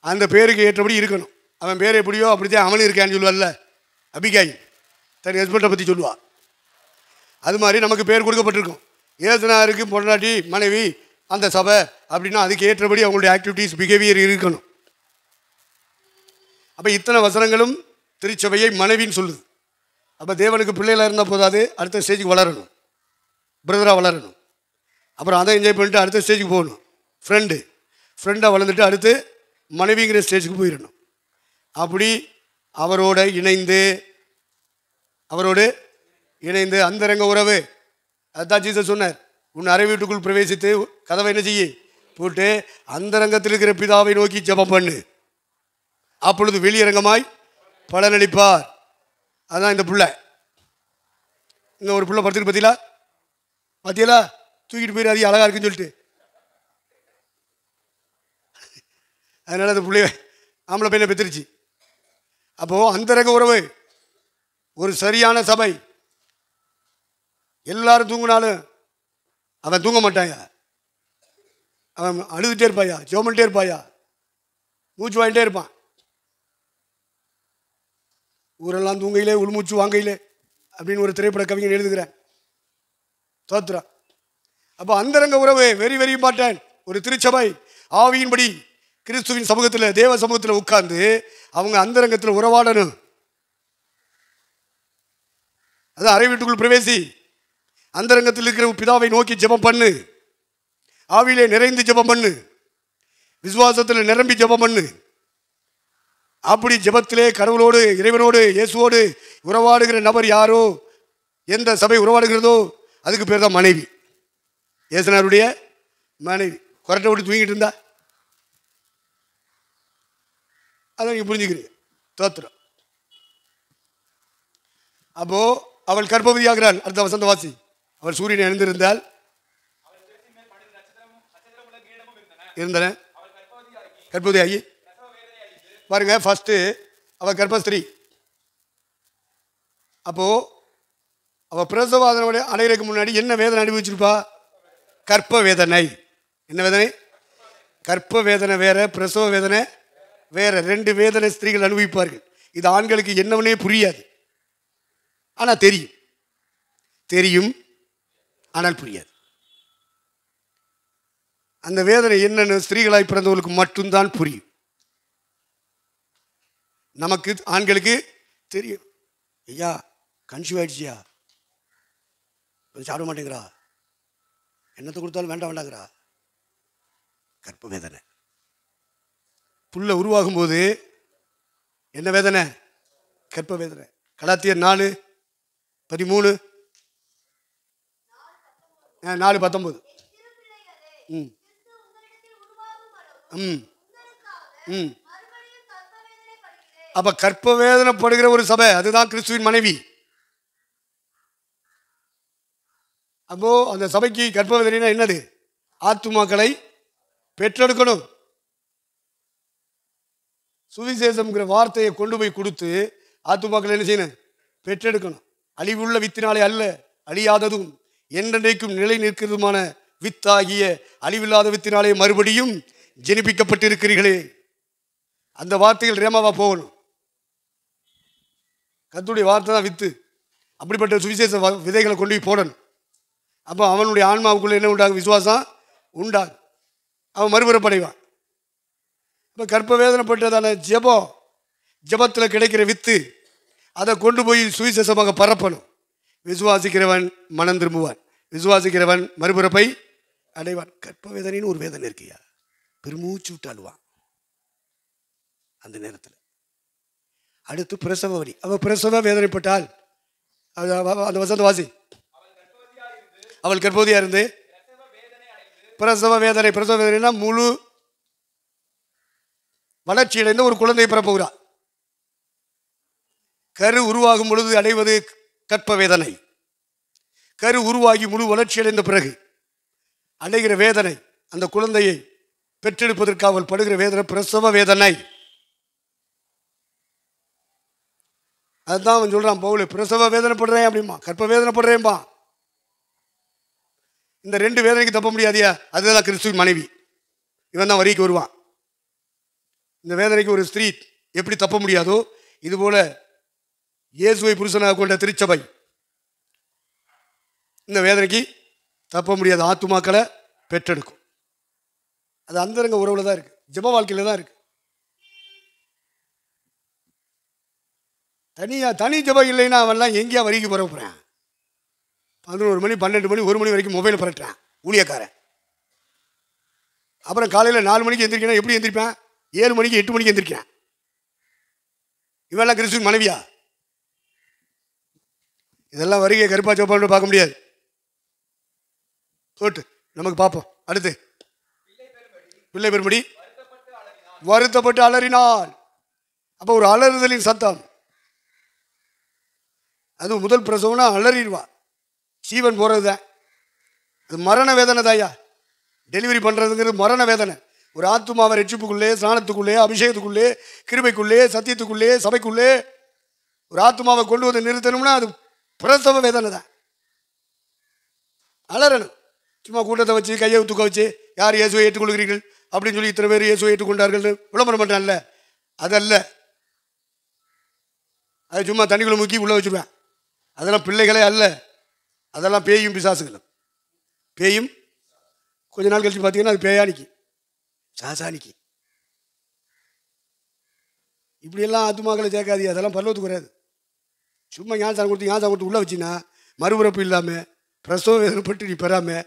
அந்த பேருக்கு ஏற்றபடி இருக்கணும். அவன் பேர் எப்படியோ அப்படித்தான் அவனு இருக்கான்னு சொல்லுவாள்ல அபிகாய், தன் ஹஸ்பண்டை பற்றி சொல்லுவா. அது மாதிரி நமக்கு பேர் கொடுக்கப்பட்டிருக்கும். ஏசுனாருக்கு பொண்டாட்டி மனைவி அந்த சபை அப்படின்னா அதுக்கு ஏற்றபடி அவங்களுடைய ஆக்டிவிட்டீஸ் பிஹேவியர் இருக்கணும். அப்போ இத்தனை வசனங்களும் திருச்சபையை மனைவின்னு சொல்லுது. அப்போ தேவனுக்கு பிள்ளைகளாக இருந்தால் போதாது, அடுத்த ஸ்டேஜுக்கு வளரணும், பிரதராக வளரணும். அப்புறம் அதை என்ஜாய் பண்ணிட்டு அடுத்த ஸ்டேஜுக்கு போகணும். ஃப்ரெண்டாக வளர்ந்துட்டு அடுத்து மனைவிங்கிற ஸ்டேஜுக்கு போயிடணும். அப்படி அவரோடு இணைந்து அந்தரங்க உறவு. அதுதான் ஜீசஸ் சொன்னார், உன் அறை வீட்டுக்குள் பிரவேசித்து கதவை என்ன செய்ய போட்டு அந்தரங்கத்தில் இருக்கிற பிதாவை நோக்கி ஜெபம் பண்ணு, அப்பொழுது வெளியரங்கமாய் பலனளிப்பார். அதுதான் இந்த புள்ள. இன்னும் ஒரு புள்ள படுத்துக்கு பார்த்தீங்களா? தூக்கிட்டு போயிரு, அதிக அழகாக இருக்குன்னு சொல்லிட்டு. அதனால் அந்த பிள்ளைய ஆம்பளை பையனை பெற்றுருச்சு. அப்போது அந்தரங்க உறவு, ஒரு சரியான சபை. எல்லாரும் தூங்கினாலும் அவன் தூங்க மாட்டாயா, அவன் அழுதுகிட்டே இருப்பாயா, ஜோமன்ட்டே இருப்பாயா, மூச்சு வாங்கிட்டே இருப்பான். ஊரெல்லாம் தூங்கையிலே உள்மூச்சு வாங்கையிலே அப்படின்னு ஒரு திரைப்பட கவிஞன் எழுதுகிறேன். தோத்துறான். அப்போ அந்தரங்க உறவு வெரி வெரி இம்பார்ட்டன்ட். ஒரு திருச்சபை ஆவியின்படி கிறிஸ்துவின் சமூகத்தில், தேவ சமூகத்தில் உட்கார்ந்து அவங்க அந்தரங்கத்தில் உறவாடணும். அது அறை வீட்டுக்குள் பிரவேசி, அந்தரங்கத்தில் இருக்கிற பிதாவை நோக்கி ஜெபம் பண்ணு, ஆவியிலே நிறைந்து ஜெபம் பண்ணு, விசுவாசத்தில் நிரம்பி ஜெபம் பண்ணு. அப்படி ஜெபத்திலே கடவுளோடு, இறைவனோடு, இயேசுவோடு உறவாடுகிற நபர் யாரோ, எந்த சபை உறவாடுகிறதோ அதுக்கு பேர் தான் மனைவி. இயேசுனாருடைய மனைவி. கொரட்டை விட்டு தூங்கிட்டு இருந்தா அதை நீங்கள் புரிஞ்சுக்கிறீங்க. தோத்திரம். அப்போ அவள் கர்ப்பவதியாகிறாள். அடுத்த வசந்த வாசி. அவள் சூரியனை அணிந்திருந்தால் இருந்தன, கர்ப்பவதியாகி பாருங்க. ஃபர்ஸ்ட் அவள் கர்ப்பஸ்திரீ. அப்போ அவள் பிரசவாதனை அடைகிறதுக்கு முன்னாடி என்ன வேதனை அனுபவிச்சிருப்பா? கற்ப வேதனை. என்ன வேதனை? கற்ப வேதனை வேற, பிரசவ வேதனை வேற. 2 வேதனை ஸ்திரீகள் அனுபவிப்பார்கள். இது ஆண்களுக்கு என்னவனே புரியாது, ஆனால் தெரியும், ஆனால் புரியாது. அந்த வேதனை என்னன்னு ஸ்திரீகளாய் பிறந்தவர்களுக்கு மட்டும்தான் புரியும். நமக்கு ஆண்களுக்கு தெரியும். ஐயா கன்சீவ் ஆயிடுச்சியா, சாப்பிட மாட்டேங்கிறா, என்னத்தை கொடுத்தாலும் வேண்டாம் வேண்டாங்கிறா. கற்ப வேதனை. புள்ள உருவாகும் போது என்ன வேதனை? கற்ப வேதனை. கலாத்தியர் 4:13 4:19. அப்ப கற்ப வேதனைப்படுகிற ஒரு சபை, அதுதான் கிறிஸ்துவின் மனைவி. அப்போ அந்த சபைக்கு கற்ப வேதனைனா என்னது? ஆத்துமாக்களை பெற்றெடுக்கணும். சுவிசேஷம்ங்கிற வார்த்தையை கொண்டு போய் கொடுத்து ஆத்துமாக்களை என்ன செய்யணும்? பெற்றெடுக்கணும். அழிவுள்ள வித்தினாலே அல்ல, அழியாததும் என்றென்றைக்கும் நிலை நிற்கிறதுமான வித்தாகிய அழிவில்லாத வித்தினாலே மறுபடியும் ஜெனிப்பிக்கப்பட்டிருக்கிறீர்களே. அந்த வார்த்தைகள் ரேமாவா போகணும். கர்த்தருடைய வார்த்தை தான் வித்து. அப்படிப்பட்ட சுவிசேஷ விதைகளை கொண்டு போய் போடணும். அப்போ அவனுடைய ஆன்மாவுக்குள்ள என்ன உண்டாகும்? விசுவாசம் உண்டாகும். அவன் மறுபுறப்படைவான். இப்போ கற்ப வேதனைப்பட்டதான ஜபத்தில் கிடைக்கிற வித்து, அதை கொண்டு போய் சுவிசேஷமாக பரப்பணும். விசுவாசிக்கிறவன் மனம் திரும்புவான், விசுவாசிக்கிறவன் மறுபுறப்பை அடைவான். கற்ப வேதனைன்னு ஒரு வேதனை இருக்கியா, பெருமூச்சு விட்டு அழுவான் அந்த நேரத்தில். அடுத்து பிரசவ வலி. அவள் பிரசவ வேதனைப்பட்டால் அந்த வசந்த வாசி, அவள் கர்ப்பவதியா இருந்து பிரசவ வேதனை. பிரசவ வேதனைனா முழு வளர்ச்சியடைந்த ஒரு குழந்தை பிறப்புகிறார். கரு உருவாகும் பொழுது அடைவது கற்ப வேதனை. கரு உருவாகி முழு வளர்ச்சியடைந்த பிறகு அடைகிற வேதனை, அந்த குழந்தையை பெற்றெடுப்பதற்கு அவள் படுகிற வேதனை பிரசவ வேதனை. அதுதான் அவன் சொல்றான் பவுல், பிரசவ வேதனைப்படுறேன் அப்படிமா, கற்ப வேதனைப்படுறேன்பா. இந்த 2 வேதனைக்கு தப்ப முடியாதியா? அதுதான் கிறிஸ்துவின் மனைவி. இவன் தான் வரிக்கு வருவான். இந்த வேதனைக்கு ஒரு ஸ்திரீ எப்படி தப்ப முடியாதோ, இதுபோல இயேசுவை புருஷனாக கொண்ட திருச்சபை இந்த வேதனைக்கு தப்ப முடியாத ஆத்துமாக்களை பெற்றெடுக்கும். அது அந்தரங்க உறவுல தான் இருக்கு, ஜெப வாழ்க்கையில தான் இருக்கு. தனி ஜெபம் இல்லைன்னா அவன்லாம் எங்கேயா வரிக்கு போகிறேன். 11 மணி 12 மணி 1 மணி வரைக்கும் மொபைலை பரட்டுறான் ஊழியக்காரன். அப்புறம் காலையில் 4 மணிக்கு எந்திரிக்கணும். எப்படி எந்திரிப்பேன்? 7 மணிக்கு 8 மணிக்கு எந்திரிக்கிறேன். இவெல்லாம் கிறிஸ்துவின் மனைவியா? இதெல்லாம் வருகை கருப்பா சோப்பான்னு பார்க்க முடியாது. போட்டு நமக்கு பார்ப்போம். அடுத்து பிள்ளை பெறும்படி வருத்தப்பட்டு அலறினாள். அப்போ ஒரு அலறுதலின் சத்தம். அது முதல் பிரசவம்னா அலறிடுவா. சீவன் போகிறது தான் அது மரண வேதனை தாயா. டெலிவரி பண்ணுறதுங்கிறது மரண வேதனை. ஒரு ஆத்துமாவை ரட்சிப்புக்குள்ளே, ஸ்நானத்துக்குள்ளே, அபிஷேகத்துக்குள்ளே, கிருபைக்குள்ளே, சத்தியத்துக்குள்ளே, சபைக்குள்ளே ஒரு ஆத்துமாவை கொண்டு வந்து நிறுத்தணும்னா அது பிரசவ வேதனை தான். அலறணும். சும்மா கூட்டத்தை வச்சு கையை தூக்க வச்சு யார் இயேசுவை ஏற்றுக்கொள்கிறீர்கள் அப்படின்னு சொல்லி இத்தனை பேர் இயேசுவை ஏற்றுக்கொண்டார்கள் விளம்பரம் பண்ணுறான்ல, அதல்ல. அது சும்மா தண்ணிக்குள்ள முக்கி உள்ளே வச்சுருவேன். அதெல்லாம் பிள்ளைகளே அல்ல, அதெல்லாம் பேயும் பிசாசுகளும். பேயும் கொஞ்ச நாள் கழிச்சு பார்த்தீங்கன்னா அது பேயானிக்கு, சாசானிக்கு. இப்படியெல்லாம் ஆத்துமாக்களை சேர்க்காது. அதெல்லாம் பரலோகத்துக்கு வராது. சும்மா ஞானசாரம் கொடுத்து உள்ளே வச்சின்னா மறுபிறப்பு இல்லாமல், பிரசவ வேதனைப்பட்டு நீ பெறாமல்,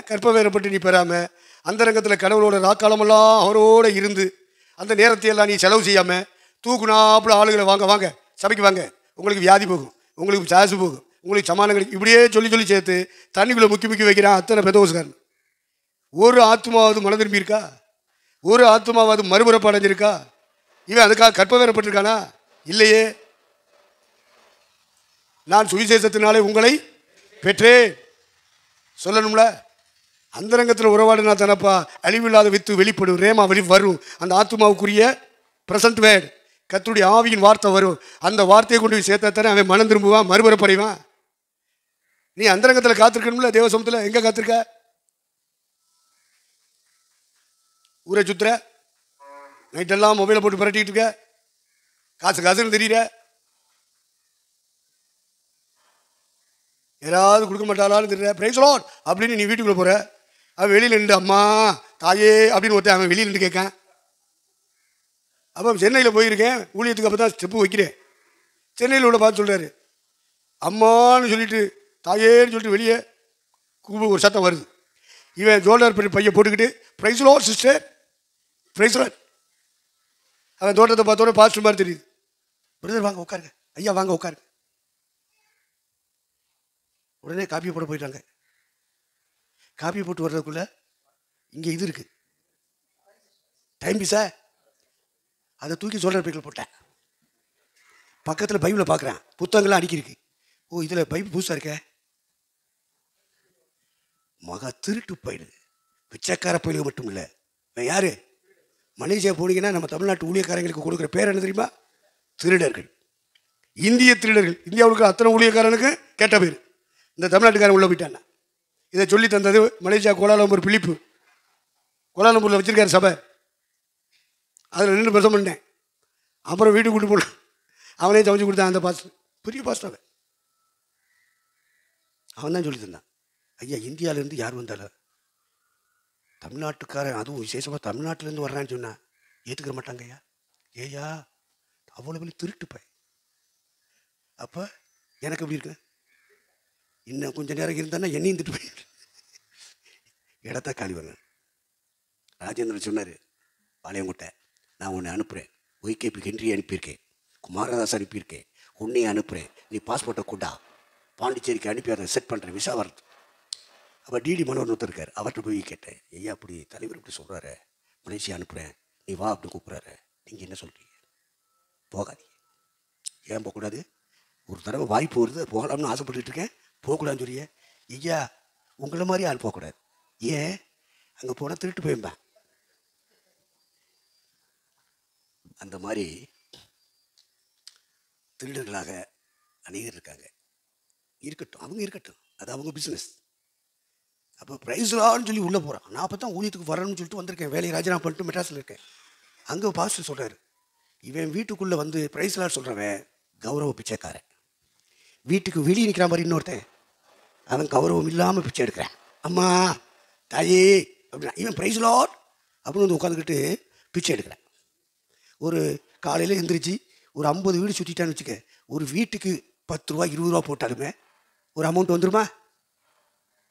கற்ப வேதனைப்பட்டு நீ பெறாமல், அந்த ரங்கத்தில் கடவுளோட ராக்காலமெல்லாம் அவரோடு இருந்து அந்த நேரத்தையெல்லாம் நீ செலவு செய்யாமல் தூக்குனாப்புல ஆளுகளை வாங்க வாங்க சபைக்கு வாங்க, உங்களுக்கு வியாதி போகும், உங்களுக்கு சாசு போகும், உங்களுக்கு சமானம் கிடைக்கும், இப்படியே சொல்லி சேர்த்து தண்ணிக்குள்ளே முக்கி வைக்கிறான் அத்தனை பெதோஸ்காரன். ஒரு ஆத்மாவது மன திரும்பி இருக்கா? ஒரு ஆத்மாவது மறுபிறப்பு அடைஞ்சிருக்கா? இவன் அதுக்காக கற்ப வேறப்பட்டிருக்கானா? இல்லையே. நான் சுவிசேஷத்தினாலே உங்களை பெற்றேன் சொல்லணும்ல. அந்தரங்கத்தில் உறவாடுனா தானப்பா அழிவில்லாத வித்து வெளிப்படும், ரேமா வெளி வரும். அந்த ஆத்மாவுக்குரிய ப்ரெசன்ட் வேர்டு கர்த்தருடைய ஆவியின் வார்த்தை வரும். அந்த வார்த்தையை கொண்டு போய் சேர்த்தாத்தானே அவன் மனம் திரும்புவான், மறுபிறப்படைவான். நீ அந்தரங்கத்தில் காத்திருக்கணும்ல. தேவ சமூகத்தில் எங்கே காத்திருக்க? ஊரை சுத்துற, நைட்டெல்லாம் மொபைலை போட்டு பரட்டிக்கிட்டு இருக்க, காசுன்னு தெரியல. யாராவது கொடுக்க மாட்டாளான்னு தெரியல. பிரைஸ் லார்ட் அப்படின்னு நீ வீட்டுக்குள்ளே போகிற, அவன் வெளியில் நின்று அம்மா தாயே அப்படின்னு ஒருத்தன் அவன் வெளியில் நின்று கேட்கான். அப்போ சென்னையில் போயிருக்கேன் ஊழியத்துக்கு, அப்போ தான் ஸ்டெப்பு வைக்கிறேன். சென்னையில் உள்ள பார்த்து சொல்கிறாரு, அம்மான்னு சொல்லிட்டு தாயேன்னு சொல்லிட்டு வெளியே ஒரு சத்தம் வருது. இவன் ஜோல்டர் பையன் போட்டுக்கிட்டு praise Lord sister, praise Lord. அவன் தோட்டத்தை பார்த்தோட பாஸ்டர் மாதிரி தெரியுது. பிரதர் வாங்க உட்காருங்க, ஐயா வாங்க உட்காருங்க. உடனே காப்பி போட போயிட்டாங்க. காப்பி போட்டு வர்றதுக்குள்ள இங்கே இது இருக்கு, டைம் பீஸா, அதை தூக்கி ஜோல்டர் பைக்கில் போட்டேன். பக்கத்தில் பைபிளை பார்க்குறேன், புத்தகங்கள்லாம் அடிக்கிருக்கு. ஓ, இதில் பைபிள் புதுசாக இருக்க. மகா திருட்டு போயிடுது. பிச்சைக்கார பயிலுக்கு மட்டும் இல்லை, யாரு மலேசியா போனீங்கன்னா நம்ம தமிழ்நாட்டு ஊழியக்காரங்களுக்கு கொடுக்குற பேர் என்ன தெரியுமா? திருடர்கள், இந்திய திருடர்கள். இந்தியாவுக்கு அத்தனை ஊழியக்காரனுக்கு கேட்ட பேர். இந்த தமிழ்நாட்டுக்காரன் உள்ள போயிட்டாங்க. இதை சொல்லி தந்தது மலேசியா கோலாலம்பூர் பிலிப்பு. கோலாலம்பூரில் வச்சிருக்காரு சபை. அதில் 2 வருஷம் பண்ணேன். அப்புறம் வீட்டுக்கு கூட்டு போனேன். அவனே சமைச்சு கொடுத்தான். அந்த பாஸ்டர் பெரிய பாஸ்டர், அவன் தான் சொல்லி தந்தான். ஐயா, இந்தியாவிலேருந்து யார் வந்தாலும் தமிழ்நாட்டுக்காரன், அதுவும் விசேஷமாக தமிழ்நாட்டிலேருந்து வர்றான்னு சொன்னா ஏற்றுக்கிற மாட்டாங்க. ஐயா ஏயா அவ்வளோ பெரிய திருட்டுப்பேன். அப்போ எனக்கு எப்படி இருக்கு? இன்னும் கொஞ்சம் நேரம் இருந்தானா என்னையும் திட்டு போய் இடத்த காலி பண்ண. ராஜேந்திரன் சொன்னார், பாளையங்கோட்டை, நான் உன்னை அனுப்புகிறேன். ஒய்கேபி ஹென்றி அனுப்பியிருக்கேன், குமாரதாஸ் அனுப்பியிருக்கேன், உன்னையும் அனுப்புகிறேன். நீ பாஸ்போர்ட்டை கொண்டா, பாண்டிச்சேரிக்கு அனுப்பி அதை செட் பண்ணுறேன், விசா வரது. அப்போ டிடி மனோர் ஒருத்தர் இருக்கார், அவர்கிட்ட போய் கேட்டேன், ஐயா அப்படி தலைவர் இப்படி சொல்கிறாரு, மலேசியா அனுப்புகிறேன், நீ வா அப்படின்னு கூப்பிட்றாரு, நீங்கள் என்ன சொல்கிறீங்க? போகாதீங்க. ஏன் போகக்கூடாது? ஒரு தடவை வாய்ப்பு வருது, போகலாம்னு ஆசைப்பட்டுட்டு இருக்கேன், போகக்கூடாதுன்னு சொல்லியே. ஐயா உங்களை மாதிரி ஆள் போகக்கூடாது. ஏன்? அங்கே போனால் திருட்டு போயிருந்தேன். அந்த மாதிரி திருடர்களாக அநேகர் இருக்காங்க. இருக்கட்டும், அவங்க இருக்கட்டும், அது அவங்க பிஸ்னஸ். அப்போ ப்ரைஸ்லான்னு சொல்லி உள்ளே போகிறான். நான் அப்போ தான் ஊழியத்துக்கு வரணும்னு சொல்லிட்டு வந்திருக்கேன். வேலையை ராஜினாமா பண்ணிட்டு மெட்ராஸில் இருக்கேன். அங்கே பாஸ்டர் சொல்கிறாரு, இவன் வீட்டுக்குள்ளே வந்து ப்ரைஸ்லான்னு சொல்கிறவன் கௌரவ பிச்சைக்காரன். வீட்டுக்கு வெளியே நிற்கிற மாதிரி இன்னொருத்தன், அவன் கௌரவம் இல்லாமல் பிச்சை எடுக்கிறான். அம்மா தாயே அப்படின்னா, இவன் ப்ரைஸ்லாட் அப்படின்னு வந்து உட்காந்துக்கிட்டு பிச்சை எடுக்கிறான். ஒரு காலையில் எழுந்திரிச்சு ஒரு 50 வீடு சுற்றிட்டான்னு வச்சுக்க, ஒரு வீட்டுக்கு 10 ரூபா 20 ரூபா போட்டாலுமே ஒரு அமௌண்ட் வந்துடுமா?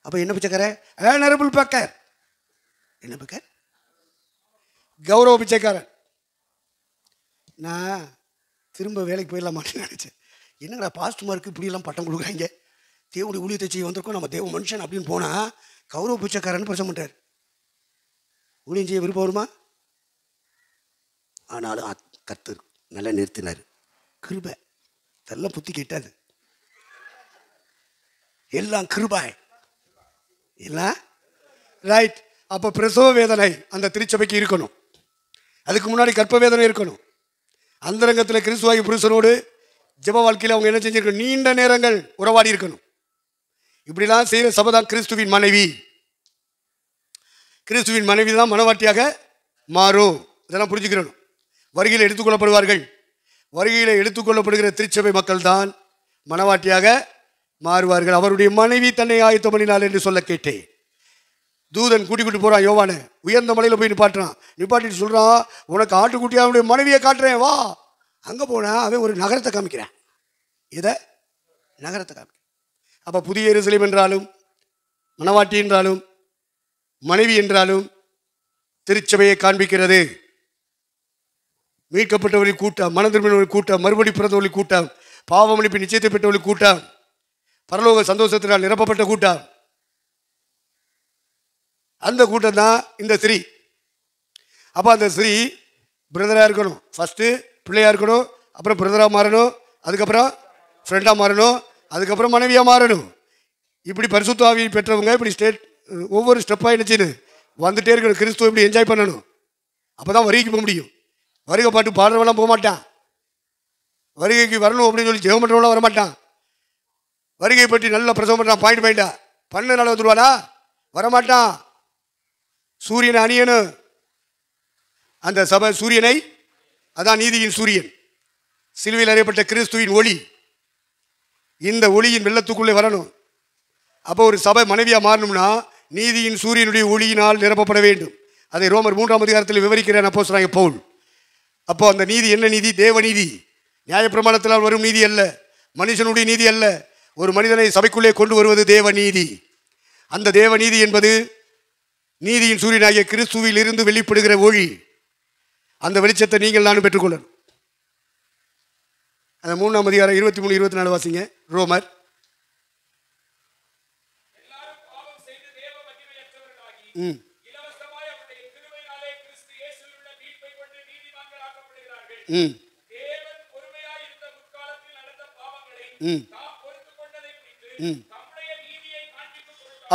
அப்போ என்ன பிச்சைக்காரன்? Honourable beggar. என்ன பக்கர்? கௌரவ பிச்சைக்காரன். நான் திரும்ப வேலைக்கு போயிடலாம் மாட்டேன்னு நினச்சேன். என்னடா பாஸ்டர்மாருக்கு இப்படியெல்லாம் பட்டம் கொடுக்குறாங்க, தேவனுடைய ஊழியத்தை செய்ய வந்திருக்கோம், நம்ம தேவ மனுஷன் அப்படின்னு போனால் கௌரவ பிச்சைக்காரன் பிரச்சனை பண்ணுறாரு. ஊழியம் செய்ய விருப்பம் வருமா? ஆனாலும் கர்த்தர் நல்லா நிறுத்தினார். கிருபை, இதெல்லாம் புத்தி கேட்டாது, எல்லாம் கிருபாய் எல்லாம் ரைட். அப்போ பிரசவ வேதனை அந்த திருச்சபைக்கு இருக்கணும். அதுக்கு முன்னாடி கற்ப வேதனை இருக்கணும். அந்தரங்கத்தில் கிறிஸ்துவாகி புருஷனோடு ஜெப வாழ்க்கையில் அவங்க என்ன செஞ்சிருக்கணும்? நீண்ட நேரங்கள் உறவாடி இருக்கணும். இப்படிலாம் செய்கிற சபை தான் கிறிஸ்துவின் மனைவி. கிறிஸ்துவின் மனைவி தான் மனவாட்டியாக மாறும். இதெல்லாம் புரிஞ்சுக்கிறணும். வருகையில் எடுத்துக்கொள்ளப்படுவார்கள். வருகையில் எடுத்துக்கொள்ளப்படுகிற திருச்சபை மக்கள் தான் மனவாட்டியாக மாறுவார்கள். அவருடைய மனைவி தன்னை ஆயத்தம் பண்ணினாள் என்று சொல்ல கேட்டேன். தூதன் கூட்டிக்கிட்டு போகிறான் யோவானை, உயர்ந்த மலையில் போய் நிப்பாட்டுறான். நிப்பாட்டிட்டு சொல்கிறான், உனக்கு ஆட்டுக்குட்டியாக அவனுடைய மனைவியை காட்டுறேன் வா. அங்கே போனால் அவன் ஒரு நகரத்தை காமிக்கிறான். இதை நகரத்தை காமிக்கிறான். அப்போ புதிய எருசலேம் என்றாலும், மனவாட்டி என்றாலும், மனைவி என்றாலும் திருச்சபையை காண்பிக்கிறது. மீட்கப்பட்டவர்கள் கூட்டம், மனம் திரும்பினவர்கள் கூட்டம், மறுபடி பிறந்தவர்கள் கூட்டம், பாவமளிப்பு நிச்சயத்தை பெற்றவர்கள் கூட்டம், பரலோக சந்தோஷத்தினால் நிரப்பப்பட்ட கூட்டம். அந்த கூட்டம் தான் இந்த ஸ்ரீ. அப்போ அந்த ஸ்ரீ பிரதராக இருக்கணும். ஃபஸ்ட்டு பிள்ளையாக இருக்கணும், அப்புறம் பிரதராக மாறணும், அதுக்கப்புறம் ஃப்ரெண்டாக மாறணும், அதுக்கப்புறம் மனைவியாக மாறணும். இப்படி பரிசுத்த ஆவியை பெற்றவங்க இப்படி ஒவ்வொரு ஸ்டெப்பாக என்ன செய்யணும்? வந்துட்டே இருக்கணும். கிறிஸ்துவ இப்படி என்ஜாய் பண்ணணும். அப்போ தான் வருகைக்கு போக முடியும். வருகை பாட்டு பாடுறவெல்லாம் போக மாட்டான். வருகைக்கு வரணும் அப்படின்னு சொல்லி ஜெபம் பண்ணுறவங்களாம் வரமாட்டான். வருகை பற்றி நல்ல பிரசவம் பண்ணுறான், பாயிண்டா பண்ண நாள் வந்துடுவானா? வரமாட்டான். சூரியனை அணியணும். அந்த சபை சூரியனை, அதான் நீதியின் சூரியன், சிலுவையில் அறியப்பட்ட கிறிஸ்துவின் ஒளி. இந்த ஒளியின் வெள்ளத்துக்குள்ளே வரணும். அப்போ ஒரு சபை மனைவியாக மாறணும்னா நீதியின் சூரியனுடைய ஒளியினால் நிரப்பப்பட வேண்டும். அதை ரோமர் 3ஆம் அதிகாரத்தில் விவரிக்கிறேன் அப்போஸ்தலனாகிய பவுல். அப்போ அந்த நீதி என்ன நீதி? தேவ நீதி. நியாயப்பிரமாணத்தினால் வரும் நீதி அல்ல, மனுஷனுடைய நீதி அல்ல, ஒரு மனிதனை சபைக்குள்ளே கொண்டு வருவது தேவ நீதி. அந்த தேவ நீதி என்பது நீதியின் சூரியனாகிய கிறிஸ்துவில் இருந்து வெளிப்படுகிற ஒளி. அந்த வெளிச்சத்தை நீங்கள் நானும் பெற்றுக்கொள்ளணும். அந்த 3ஆம் அதிகாரம் 23, 24 வாசிங்க. ரோமர்.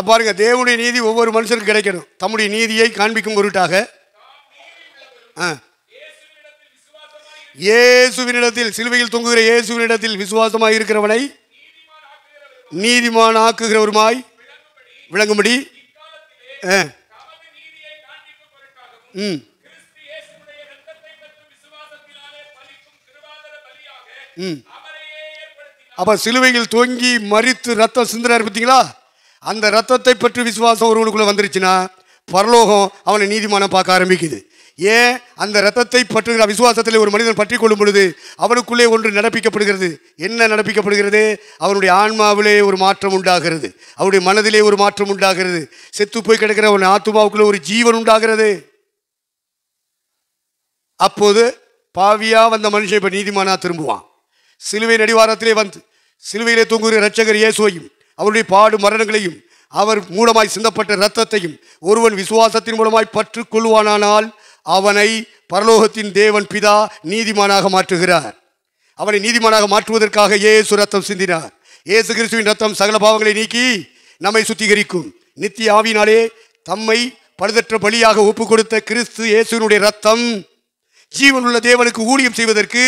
பாருங்க, தேவனுடைய நீதி ஒவ்வொரு மனுஷனுக்கு கிடைக்கணும். தம்முடைய நீதியை காண்பிக்கும் பொருட்டாக இயேசுவினிடத்தில், சிலுவையில் தொங்குகிற இயேசுவினிடத்தில் விசுவாசமாய் இருக்கிறவனை நீதிமான் ஆக்குகிறவருமாய் விளங்கும்படி அப்ப சிலுவையில் தொங்கி மரித்து ரத்தம் சிந்தினார் பார்த்தீங்களா? அந்த ரத்தத்தை பற்றி விசுவாசம் ஒருவனுக்குள்ள வந்துருச்சுன்னா பரலோகம் அவனை நீதிமானம் பார்க்க ஆரம்பிக்குது. ஏன்? அந்த ரத்தத்தை பற்றுகிற விசுவாசத்தில் ஒரு மனிதன் பற்றி கொள்ளும் பொழுது அவனுக்குள்ளே ஒன்று நடப்பிக்கப்படுகிறது. என்ன நடப்பிக்கப்படுகிறது? அவனுடைய ஆன்மாவிலே ஒரு மாற்றம் உண்டாகிறது, அவனுடைய மனதிலே ஒரு மாற்றம் உண்டாகிறது, செத்து போய் கிடக்கிற அவன் ஆத்துமாவுக்குள்ளே ஒரு ஜீவன் உண்டாகிறது. அப்போது பாவியா வந்த மனுஷன் இப்ப நீதிமானா திரும்புவான். சிலுவை நடிவாரத்திலே வந்து சிலுவையிலே தொங்குகிற இரட்சகர் இயேசுவையும் அவருடைய பாடு மரணங்களையும் அவர் மூலமாய் சிந்தப்பட்ட இரத்தத்தையும் ஒருவன் விசுவாசத்தின் மூலமாய் பற்று கொள்வானானால் அவனை பரலோகத்தின் தேவன் பிதா நீதிமானாக மாற்றுகிறார். அவனை நீதிமானாக மாற்றுவதற்காக இயேசு ரத்தம் சிந்தினார். இயேசு கிறிஸ்துவின் ரத்தம் சகல பாவங்களை நீக்கி நம்மை சுத்திகரிக்கும். நித்திய ஆவியினாலே தம்மை பழுதற்ற பலியாக ஒப்பு கொடுத்த கிறிஸ்து இயேசுவினுடைய ரத்தம் ஜீவனுள்ள தேவனுக்கு ஊழியம் செய்வதற்கு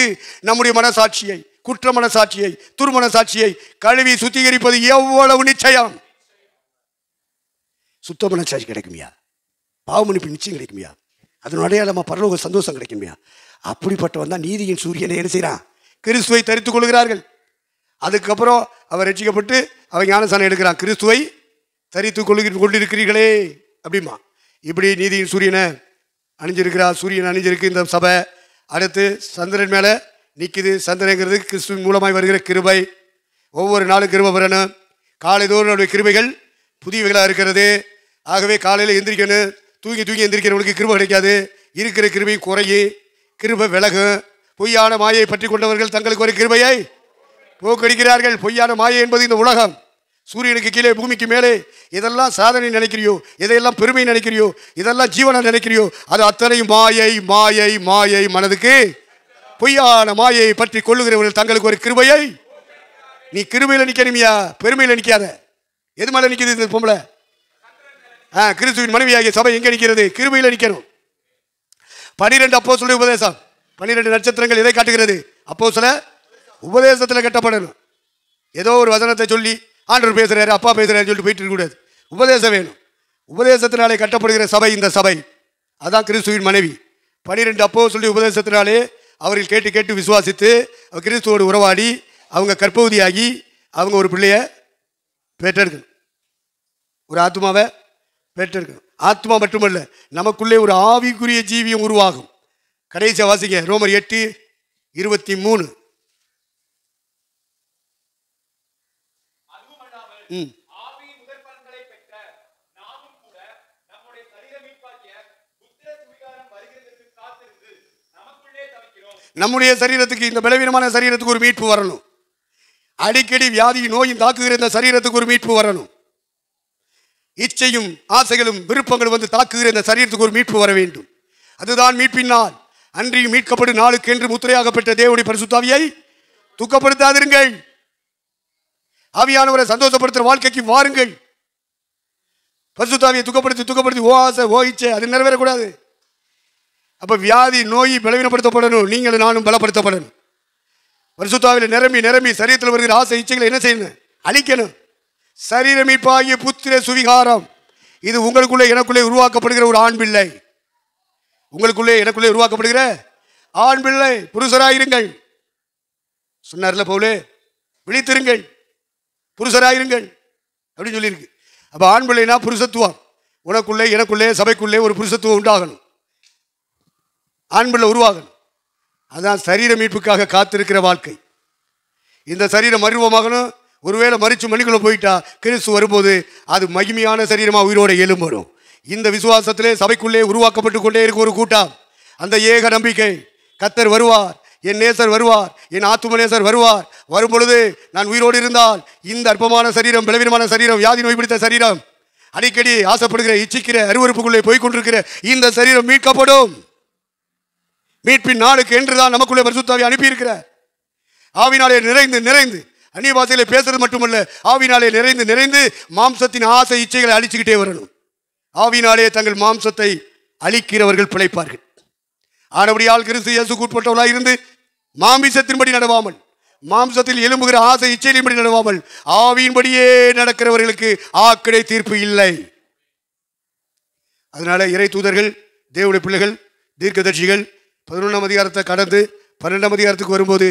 நம்முடைய மனசாட்சியை, குற்ற மனசாட்சியை, துர்மனசாட்சியை கழுவி சுத்திகரிப்பது எவ்வளவு நிச்சயம். சுத்த மனசாட்சி கிடைக்குமியா? பாவமன்னிப்பு நிச்சயம் கிடைக்குமியா? அதனுடைய அடையாளமா பரலோக சந்தோஷம் கிடைக்குமியா? அப்படிப்பட்டவன் தான் நீதியின் சூரியனை என்ன செய்யறான்? கிறிஸ்துவை தரித்துக் கொள்கிறார்கள். அதுக்கப்புறம் அவர் ரட்சிக்கப்பட்டு அவன் ஞானஸ்நானம் எடுக்கிறான். கிறிஸ்துவை தரித்துக் கொண்டிருக்கிறீர்களே அப்படிமா. இப்படி நீதியின் சூரியனை அணிஞ்சிருக்கிறார். சூரியன் அணிஞ்சிருக்கு இந்த சபை. அடுத்து சந்திரன் மேலே நிற்குது. சந்திரங்கிறது கிறிஸ்துவின் மூலமாய் வருகிற கிருபை. ஒவ்வொரு நாளும் கிருபை வரணும். காலைதோறும் நம்முடைய கிருபைகள் புதியவைகளாக இருக்கிறது. ஆகவே காலையில் எந்திரிக்கணும். தூங்கி எந்திரிக்கிறவங்களுக்கு கிருபை கிடைக்காது. இருக்கிற கிருபை குறையும், கிருபை விலகும். பொய்யான மாயை பற்றி கொண்டவர்கள் தங்களுக்கு ஒரு கிருபையை போக்கடிக்கிறார்கள். பொய்யான மாயை என்பது இந்த உலகம். சூரியனுக்கு கீழே பூமிக்கு மேலே இதெல்லாம் சாதனை நினைக்கிறியோ, இதையெல்லாம் பெருமை நினைக்கிறியோ, இதெல்லாம் ஜீவனை நினைக்கிறியோ, அது அத்தனையும் மாயை மாயை மாயை. மனதுக்கு பொய்யான மாயை பற்றி கொள்ளுகிறவர்கள் தங்களுக்கு ஒரு கிருபையை. நீ கிருபையில் நிற்கணுமியா, பெருமையில் நிற்காத. எது மேலே நிற்குது இந்த பொம்பளை? கிறிஸ்துவின் மனைவியாகிய சபை எங்கே நிற்கிறது? கிருபையில் நிற்கணும். 12 அப்போஸ்தலருடைய உபதேசம், 12 நட்சத்திரங்கள் எதை காட்டுகிறது? அப்போஸ்தல உபதேசத்தில் கட்டப்படணும். ஏதோ ஒரு வசனத்தை சொல்லி ஆண்டவர் பேசுறாரு, அப்பா பேசுறாரு சொல்லிட்டு போயிட்டு இருக்கக்கூடாது. உபதேசம் வேணும். உபதேசத்தினாலே கட்டப்படுகிற சபை இந்த சபை. அதான் கிறிஸ்துவின் மனைவி. 12 அப்போஸ்தலருடைய உபதேசத்தினாலே அவர்கள் கேட்டு கேட்டு விசுவாசித்து கிறிஸ்துவோடு உறவாடி அவங்க கற்பவதியாகி அவங்க ஒரு பிள்ளைய பெற்றெடுக்கணும், ஒரு ஆத்மாவை பெற்றெடுக்கணும். ஆத்மா மட்டுமல்ல, நமக்குள்ளே ஒரு ஆவிக்குரிய ஜீவியம் உருவாகும். கடைசியா வாசிங்க ரோமர் 8:23. நம்முடைய சரீரத்துக்கு, இந்த பலவீனமான சரீரத்துக்கு ஒரு மீட்பு வரணும். அடிக்கடி வியாதி நோயும் தாக்குகிற இந்த சரீரத்துக்கு ஒரு மீட்பு வரணும். இச்சையும் ஆசைகளும் விருப்பங்களும் வந்து தாக்குகிற இந்த சரீரத்துக்கு ஒரு மீட்பு வர வேண்டும். அதுதான் மீட்பின் நாள். அன்றையும் மீட்கப்படும் நாளுக்கு என்று முத்திரையாகப்பட்ட தேவனுடைய பரிசுத்த ஆவியை துக்கப்படுத்தாதிருங்கள். ஆவியானவரை சந்தோஷப்படுத்துகிற வாழ்க்கைக்கு வாருங்கள். பரிசுத்த ஆவியை துக்கப்படுத்தி ஓ ஆசை ஓ இச்சை அது நிறைவேறக்கூடாது. அப்ப வியாதி நோய் பலவீனப்படுத்தப்படணும். நீங்களும் நானும் பலப்படுத்தப்படணும். பரிசுத்த ஆவியில நிரம்பி சரீரத்தில் வருகிற ஆசை இச்சைகளை என்ன செய்யணும்? அழிக்கணும். சரீர மீட்பாகிய புத்திர சுவிகாரம், இது உங்களுக்குள்ளே எனக்குள்ளே உருவாக்கப்படுகிற ஒரு ஆண் பிள்ளை. உங்களுக்குள்ளே எனக்குள்ளே உருவாக்கப்படுகிற ஆண் பிள்ளை. புருஷராயிருங்கள் சொன்னார்ல பவுலே, விழித்திருங்கள், புருஷராயிருங்கள் அப்படின்னு சொல்லியிருக்கு. அப்ப ஆண் பிள்ளைனா புருஷத்துவம். உனக்குள்ளே எனக்குள்ளே சபைக்குள்ளே ஒரு புருஷத்துவம் உண்டாகணும். ஆண் பிள்ளை உருவாகணும். அதான் சரீர மீட்புக்காக காத்திருக்கிற வாழ்க்கை. இந்த சரீரம் மருவமாகணும், ஒருவேளை மரிச்சு மண்ணுக்குள்ள போயிட்டா கிறிஸ்து வரும்போது அது மகிமையான சரீரமா உயிரோட எழும்படும். இந்த விசுவாசத்திலே சபைக்குள்ளே உருவாக்கப்பட்டு கொண்டே இருக்கும் ஒரு கூட்டம். அந்த ஏக நம்பிக்கை, கர்த்தர் வருவார், என் நேசர் வருவார், என் ஆத்தும நேசர் வருவார். வரும் பொழுது நான் உயிரோடு இருந்தால் இந்த அற்பமான சரீரம், பலவீனமான சரீரம், வியாதி நோய் பிடித்த சரீரம், அடிக்கடி ஆசைப்படுகிற, இச்சிக்கிற, அருவருப்புக்குள்ளே போய்கொண்டிருக்கிற இந்த சரீரம் மீட்கப்படும். மீட்பின் நாளுக்கு என்றுதான் நமக்குள்ளே பரிசுத்தாவி அனுப்பியிருக்கிறார். ஆவினாலே நிறைந்து நிறைந்து அந்நிய பாஷையிலே பேசுறது மட்டுமல்ல, ஆவினாலே நிறைந்து நிறைந்து மாம்சத்தின் ஆசை இச்சைகளை அழிச்சுக்கிட்டே வரணும். ஆவினாலே தங்கள் மாம்சத்தை அழிக்கிறவர்கள் பிழைப்பார்கள். ஆனபடியால் கிறிஸ்து இயேசுவுக்கு உட்பட்டவர்களாக இருந்து மாமிசத்தின்படி நடவாமல், மாம்சத்தில் எழும்புகிற ஆசை இச்சையின்படி நடவாமல், ஆவியின்படியே நடக்கிறவர்களுக்கு ஆக்கினை தீர்ப்பு இல்லை. அதனால இறை தூதர்கள், தேவனுடைய பிள்ளைகள், தீர்க்கதரிசிகள் 11ஆம் அதிகாரத்தை கடந்து 12ஆம் அதிகாரத்துக்கு வரும்போது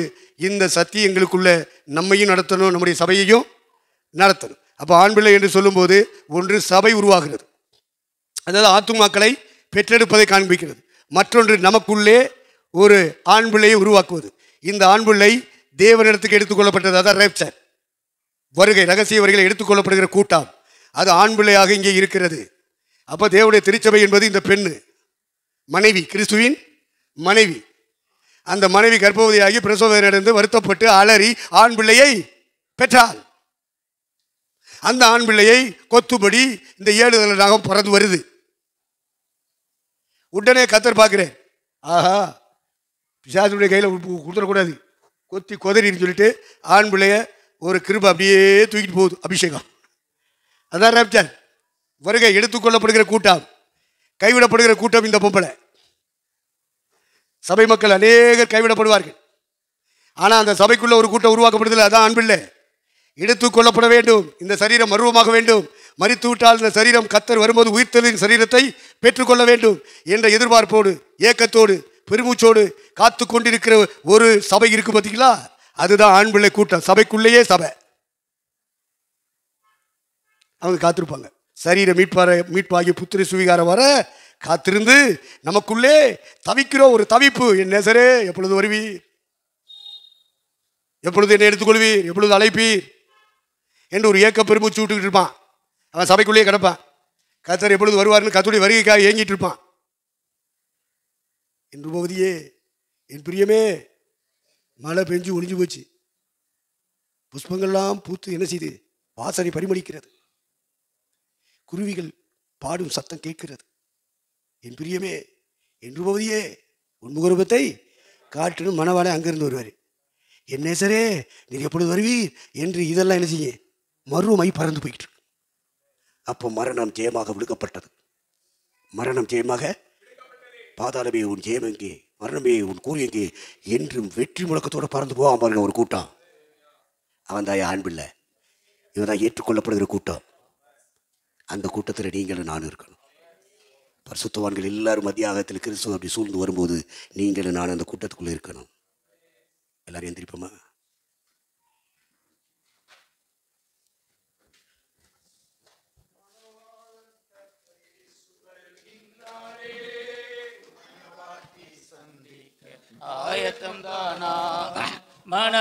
இந்த சத்தியங்களுக்குள்ள நம்மையும் நடத்தணும், நம்முடைய சபையையும் நடத்தணும். அப்போ ஆண் பிள்ளை என்று சொல்லும்போது ஒன்று சபை உருவாகிறது, அதாவது ஆத்துமாக்களை பெற்றெடுப்பதை காண்பிக்கிறது. மற்றொன்று நமக்குள்ளே ஒரு ஆண் பிள்ளையை உருவாக்குவது. இந்த ஆண் பிள்ளை தேவனிடத்துக்கு எடுத்துக்கொள்ளப்பட்டது, அதான் ரேப்சர், வருகை, ரகசிய வருகையில் எடுத்துக்கொள்ளப்படுகிற கூட்டம். அது ஆண் பிள்ளையாக இங்கே இருக்கிறது. அப்போ தேவனுடைய திருச்சபை என்பது இந்த பெண்ணு, மனைவி, கிறிஸ்துவின் மனைவி. அந்த மனைவி கர்ப்பவதியாகி பிரசவ நடந்து வருத்தப்பட்டு அலறி ஆண் பிள்ளையை பெற்றாள். அந்த ஆண் பிள்ளையை கொத்துபடி இந்த 7 நாகம் பறந்து வருது. உடனே கர்த்தர் பார்க்கிறேன், ஆஹா பிசாசுடைய கையில் கொடுத்துடக்கூடாது, கொத்தி கொதறின்னு சொல்லிட்டு ஆண் பிள்ளைய ஒரு கிருபை அப்படியே தூக்கிட்டு போகுது, அபிஷேகம். அதான் ரேப்சர், வருகை, எடுத்துக்கொள்ளப்படுகிற கூட்டம், கைவிடப்படுகிற கூட்டம் இந்த பொம்பளை. சபை மக்கள் அநேகர் கைவிடப்படுவார்கள். ஆனால் அந்த சபைக்குள்ள ஒரு கூட்டம் உருவாக்கப்படுதில்லை, அதான் ஆண் பிள்ளை. எடுத்துக்கொள்ளப்பட வேண்டும், இந்த சரீரம் மர்வமாக வேண்டும். மரித்து விட்டால் இந்த சரீரம் கர்த்தர் வரும்போது உயிர்த்தெழுந்த சரீரத்தை பெற்றுக்கொள்ள வேண்டும் என்ற எதிர்பார்ப்போடு, ஏக்கத்தோடு, பெருமூச்சோடு காத்து கொண்டிருக்கிற ஒரு சபை இருக்கு பார்த்தீங்களா, அதுதான் ஆண் பிள்ளை கூட்டம். சபைக்குள்ளேயே சபை, அவங்க காத்திருப்பாங்க. சரீர மீட்பாகி புத்திர சுவீகாரம் வர காத்திருந்து நமக்குள்ளே தவிக்கிறோம் ஒரு தவிப்பு. என் நேசரே எப்பொழுது வருவீர், எப்பொழுது என்னை எடுத்துக்கொள்வீர், எப்பொழுது அழைப்பீர் என்று ஒரு ஏக்க பெருமூச்சு விட்டுக்கிட்டு இருப்பான். அவன் சபைக்குள்ளேயே கிடப்பான். கர்த்தர் எப்பொழுது வருவார்னு கர்த்தருடைய வருகைக்காக ஏங்கிட்டு இருப்பான். என்று போவதியே என் பிரியமே, மழை பெஞ்சு ஒளிஞ்சு போச்சு, புஷ்பங்கள்லாம் பூத்து என்ன செய்து வாசனை பரிமளிக்கிறது, குருவிகள் பாடும் சத்தம் கேட்கிறது. என் பிரியமே, என்று போவதியே உன் முகரூபத்தை காட்டணும். மணவாளை அங்கிருந்து வருவார். என் நேசரே நீர் எப்பொழுது வருவீர் என்று இதெல்லாம் என்ன செய்ய மறுமை பறந்து போயிட்டு. அப்போ மரணம் ஜெயமாக விழுக்கப்பட்டது. மரணம் ஜெயமாக, பாதாளமே உன் ஜெயம் எங்கே, மரணமே உன் கூறு எங்கே என்றும் வெற்றி முழக்கத்தோடு பறந்து போவான் பாருங்க ஒரு கூட்டம். அவன் தான் ஆண் பிள்ளை, இவன் தான் ஏற்றுக்கொள்ளப்படுகிற கூட்டம். அந்த கூட்டத்தில் நீங்களும் நானும் இருக்கணும். பரிசுத்தவான்கள் எல்லாரும் மத்தியாகத்தில் கிறிஸ்துவ அப்படி சூழ்ந்து வரும்போது நீங்களும் நான் அந்த கூட்டத்துக்குள்ளே இருக்கணும். எல்லாரும் எந்திரிப்போமா? ஆயத்தம் தானா மன